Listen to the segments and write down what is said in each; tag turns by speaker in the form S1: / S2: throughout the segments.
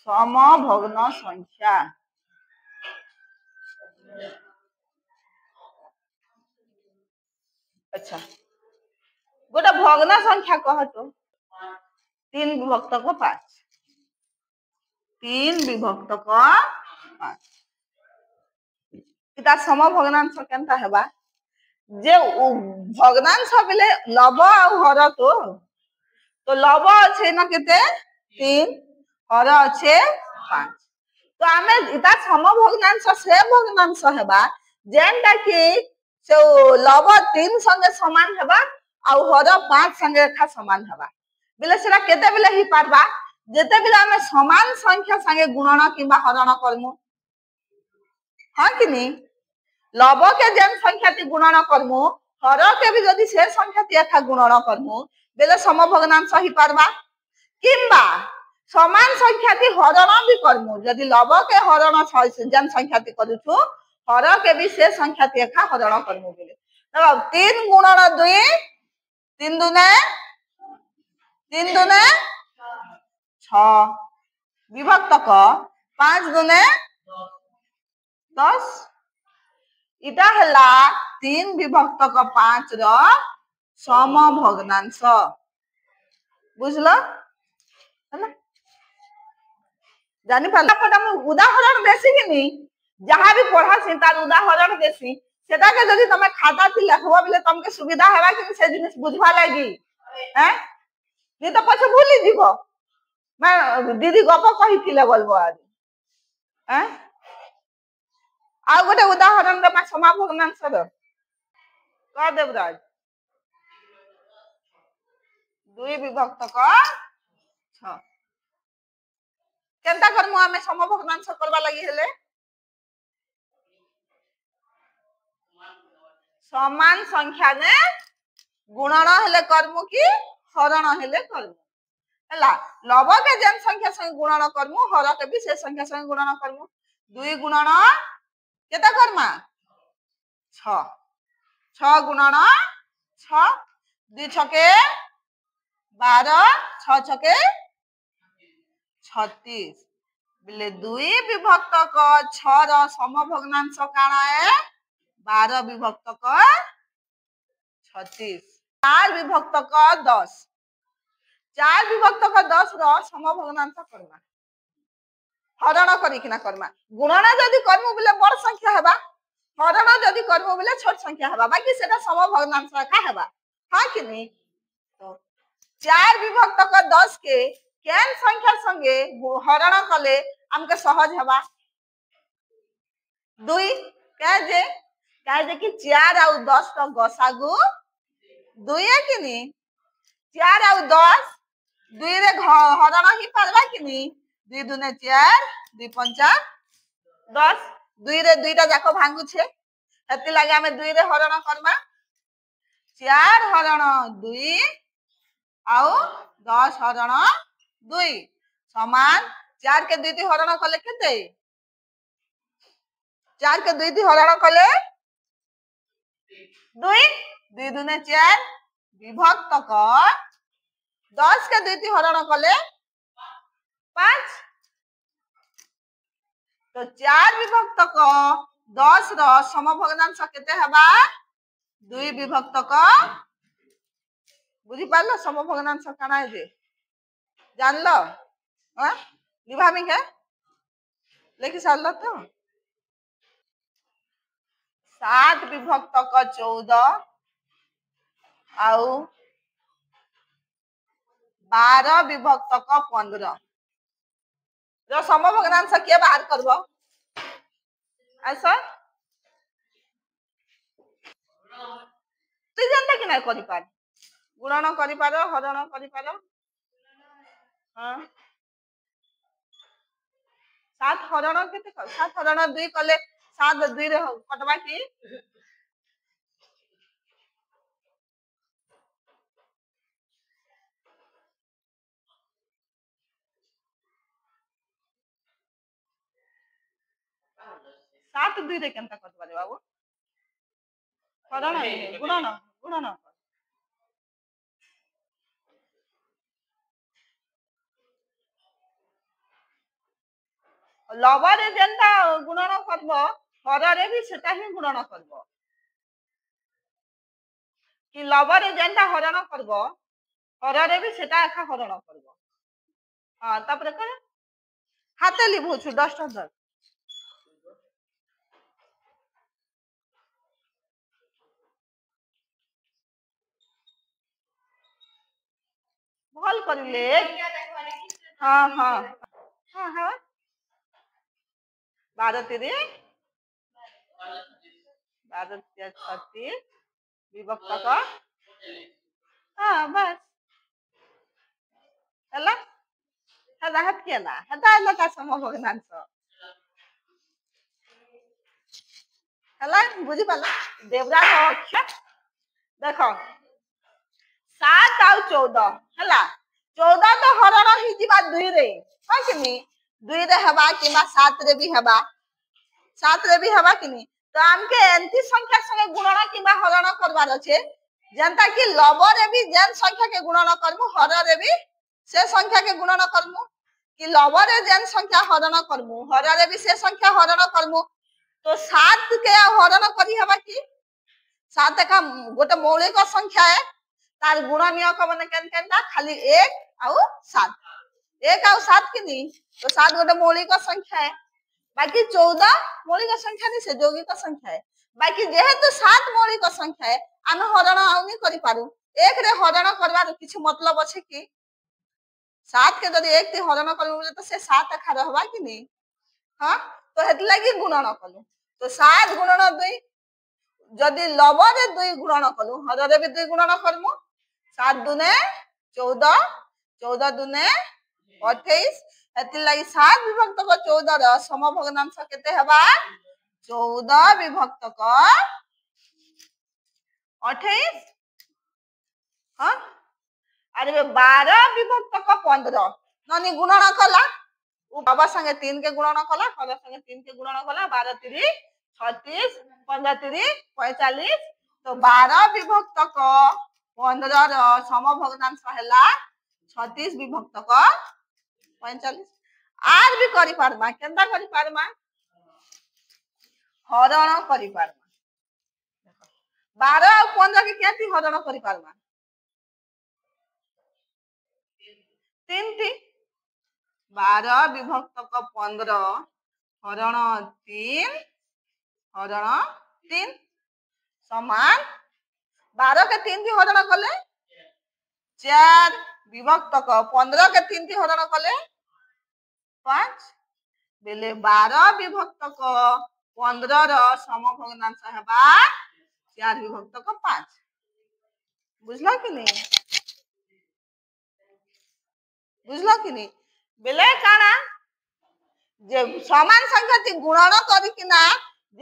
S1: समभग्न संख्या अच्छा गोटे भग्न संख्या कह तो 3 विभक्त को 5 3 विभक्त को 5 इता समभग्नांश केनता हेबा जे भग्नांश बेले लव आ हर तो लव अच्छे ना केते 3 हर अच्छे 5 तो आमे इता समभग्नांश से भग्नांश हेबा जेनटा कि से लव 3 संगे समान हेबा आ हर 5 संगे रेखा समान हेबा बेले सेरा केते बेले ही पारबा जेते बेले आमे समान संख्या संगे गुणन किबा हरण करमु हां कि नी लव के जेन संख्या ती गुणन करमु हर के भी जदी से संख्या ती एखा गुणन करमु बेले समभग्नांश ही पारबा किंबा समान संख्या ती हरण भी करमु जदी लव के हरण जेन संख्या ती करूछु हर के भी से संख्या ती एखा हरण करमु बेले तो 3 गुणन 2 3 दुने 6 विभक्त क 5 दुने 10 इटा हला 3 विभक्त क 5 रो समभग्नांश बुझलो हला जानि पाला पर हम उदाहरण देसी कि नी जहां भी पढ़ा से तार उदाहरण देसी सेटा के जदी तमे खाता थी लिखबो बिले तमके सुविधा हेबा कि से जिनिस बुझवा लागी हैं नी तो पछ भूली जीवो मैं दीदी गप कहि थिले बोलबो आज हैं आ गोटे उदाहरण रे समभग्नांश रो कह देवराज 2 विभक्त क 6 केनता करमु हमें समभग्नांश करबा लागि हेले समान संख्या ने गुणन हेले करमु कि हरण हेले करमु हला लव के जेन संख्या संग गुणन करमु हर के भी से संख्या संग गुणन करमु 2 गुणन केता करमा 6 6 गुणन 6 2 छके 12 6 छके 36 बिले 2 विभक्त क 6 रो समभग्नांश काना है 12 विभक्त क 36 4 विभक्त क 10 4 विभक्त क 10 रो समभग्नांश करबा हरण करी किना करबा गुणन जदी करमु बिले बड़ संख्या हेबा हरण जदी करमु बिले छोट संख्या हेबा बाकी सेटा समभग्नांश का हेबा हां कि नी तो 4 विभक्त क 10 के केन संख्या संगे हरण कले हमके सहज हेबा 2 कह जे कि 4 आ 10 क गसागु 2 है कि नी 4 आ 10 2 रे हरण ही पारबा कि नी 2 दुने 4 2 पंचा 10 2 रे 2 टा जाको भांगु छे हेति लागि हमें 2 रे हरण करबा 4 हरण 2 आउ 10 हरण 2 समान 4 के 2 ती हरण कले केते 4 के 2 ती हरण कले 2 2 दुने 4 विभक्त क 10 के 2 ती हरण कले 5 तो 4 विभक्त क 10 रो समभग्नांश केते हेबा 2 विभक्त क बुझी पारलो समभग्नांश काना जे जानलो हां निभामी के लेखि सारलो तो 7 विभक्त क 14 आउ 12 विभक्त क 15 जो समभग्नांश के बाहर करबो ऐसा तू जानता कि नहीं करि पार गुणन करि पारो हरण करि पारो हां 7 हरण केते 7 हरण 2 कले 7 2 रे कटबा की 7 2 रे केनता कटबा रे बाबू हरण गुणन गुणन लवरे जेनता गुणन करब हररे भी सेटा ही गुणन करब कि लवरे जेनता हरण करब हररे भी सेटा एका हरण करब हां तापर कर हाथे लिभुछु 10 टा धर भल करले हां हां हां हां 12 3 12 36 विभक्त का हां बस हला हदा हाथ केला हदा आला का समभग्नांश हला बुझी पाला देवरा अक्षर देखो 7 आउ 14 हला 14 तो हरण ही जिबा 2 रे हा किनी 2 रे हबा किबा 7 रे भी हबा 7 रे भी हबा किनी तो हमके एंती संख्या संगे गुणन किबा हरण करबार अछि जनता कि लव रे भी जेन संख्या के गुणन करमु हर रे भी से संख्या के गुणन करमु कि लव रे जेन संख्या हरण करमु हर रे भी से संख्या हरण करमु तो 7 के हरण करी हबा कि 7 का गोटे मौलिक संख्या है तार गुणनीय का माने केन केनटा खाली 1 आउ 7 1 आउ 7 किनी तो 7 गोटे मौलिक संख्या है बाकी 14 मौलिक संख्या नहीं से यौगिक संख्या है बाकी जेहेतु 7 मौलिक संख्या है आमे हरण आउनी करि पारु 1 रे हरण करबार किछि मतलब अछि कि 7 के जदि 1 रे हरण करबो तो से 7 एखा रहबा कि नहीं हां तो हेत लागि गुणन कलु तो 7 गुणन 2 जदि लव रे 2 गुणन कलु हर रे भी 2 गुणन करमु 7 दुने 14 14 दुने 28 हेति लागि 7 विभक्त को 14 र समभग्नांश केते हेबा 14 विभक्त को 28 हां अरे 12 विभक्त को 15 ननी गुणन कला उ बाबा संगे 3 के गुणन कला हर संगे 3 के गुणन कला 12 3 36 15 3 45 तो 12 विभक्त को 15 रो समभग्नांश हैला 36 विभक्त को 45 आर भी करि पारमा केनता करि पारमा हरण करि पारमा 12 और 15 के केति हरण करि पारमा 3 थी 12 विभक्त को 15 हरण 3 समान 12 के 3 थी हरण कले 4 विभक्त को 15 के 3 थी हरण कले 5 बेले 12 विभक्त को 15 रो समभग्नांश हेबा 4 विभक्त को 5 बुझला कि नहीं बुझला कि नहीं बेले काना जे समान संख्या ती गुणन करी किना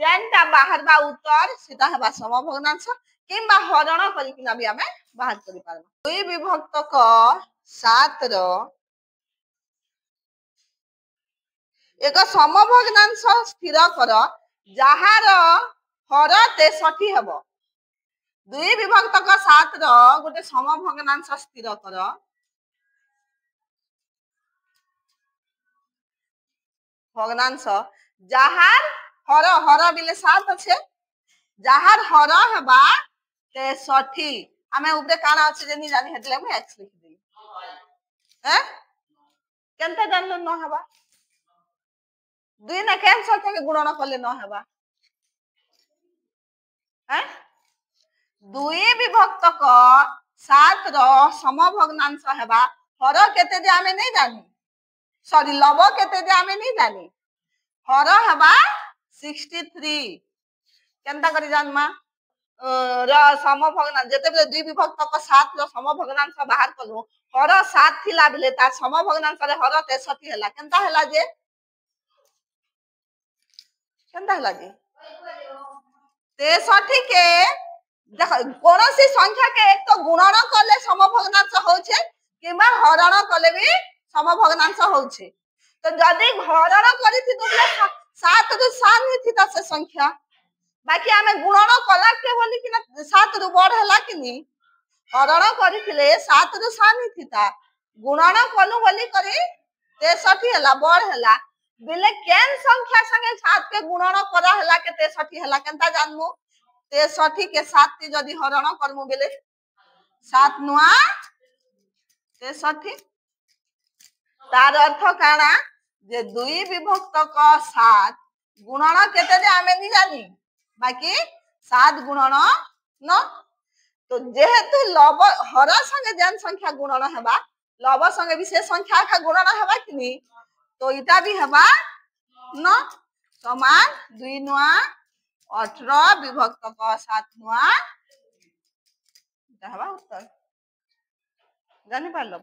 S1: जेनटा बाहर बा उत्तर सेटा हेबा समभग्नांश किंबा हरण करी किना भी हमें बाहर करि पारबा 2 विभक्त को 7 रो एक समभग्नांश स्थिर कर जहार हर 63 हेबो 2 विभक्त को 7 रो गोटे समभग्नांश स्थिर कर भग्नांश जहार हर हर बिले 7 अच्छे जहार हर हेबा 63 हमें ऊपर काना अच्छे जे नि जानि हेतले हम x लिख देली हैं केनता जानलो न हेबा 2 ना केन संख्या के गुणन करले न हेबा हैं 2 विभक्त को 7 रो समभग्नांश हेबा हर केते जे हमें नहीं जानी सॉरी लव केते जे हमें नहीं जानी हर हेबा 63 केनता करी जानमा र समभग्नांश जेते बेले 2 विभक्त को 7 रो समभग्नांश बाहर कलु हर 7 थिला बेले ता समभग्नांश रे हर 63 हला केनता हला जे केनता हला जे 63 के देखो कोनोसी संख्या के एक तो गुणन करले समभग्नांश होछे किबा हरण करले भी समभग्नांश होछे तो जदी हरण करिथि तुबले 7 रु 7 थी ता से संख्या बाकी हमें गुणन कला के बोली कि ना 7 रु बड़ हला कि नी हरण करिथिले 7 रु 7 थी ता गुणन कलु बोली करी 63 हला बड़ हला बिले केन संख्या संगे 7 के गुणन करा हला के 63 हला केनता जानमु 63 के 7 ती जदी हरण करमु बिले 7 नुआ 63 तार अर्थ काना जे 2 विभक्त क 7 गुणन केते जे आमे नि जानी बाकी 7 गुणन 9 तो जेहेतु लव हर संगे जन संख्या गुणन हेबा लव संगे भी से संख्या का गुणन हेबा कि तो इटा भी हेबा 9 समान 2 नुआ 18 विभक्त क 7 नुआ इटा हेबा उत्तर जानि पारलो